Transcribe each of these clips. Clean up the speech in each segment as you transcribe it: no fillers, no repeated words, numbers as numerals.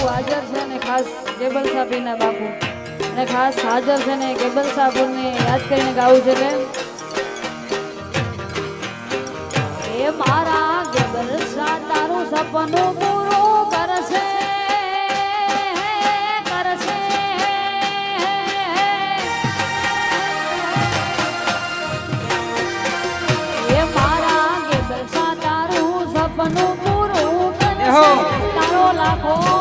બાપુ હાજર છે ને ખાસ કેબલ સાબીના બાપુ અને ખાસ હાજર છે ને કેબલ સાબુને યાદ કરીને ગાવું છે કે એ મારા કેબલ સા તારું સપનું પૂરું કરશે એ મારા કેબલ સા તારું સપનું પૂરું કરશે તારો લાખો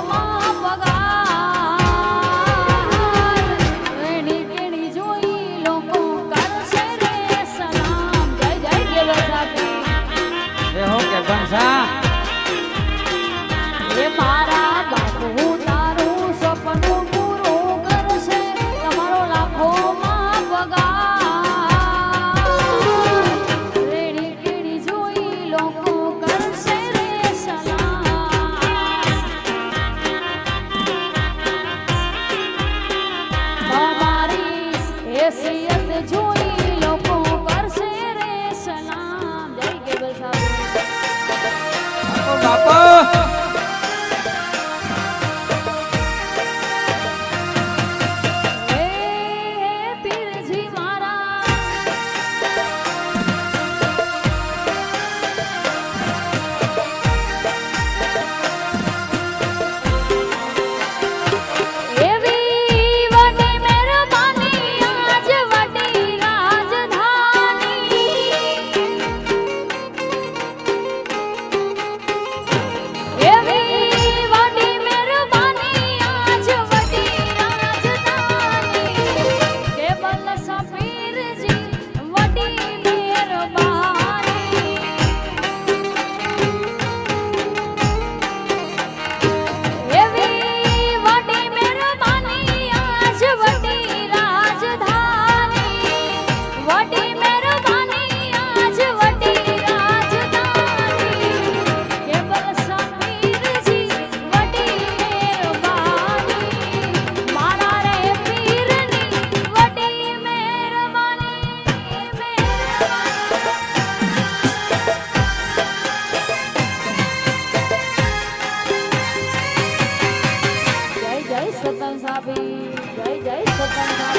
મારા બાપુ તારું સપનું પૂરું કરશે તમારો લાખોમાં પગાર રેડી કેડી જોઈ લોકો કરશે રે સલામ તમારી હેસિયત જોઈ લોકો કરશે રે સલામ જય કેબલ સાહેબ બાપા સતન સાબી જય જય સતન સાબી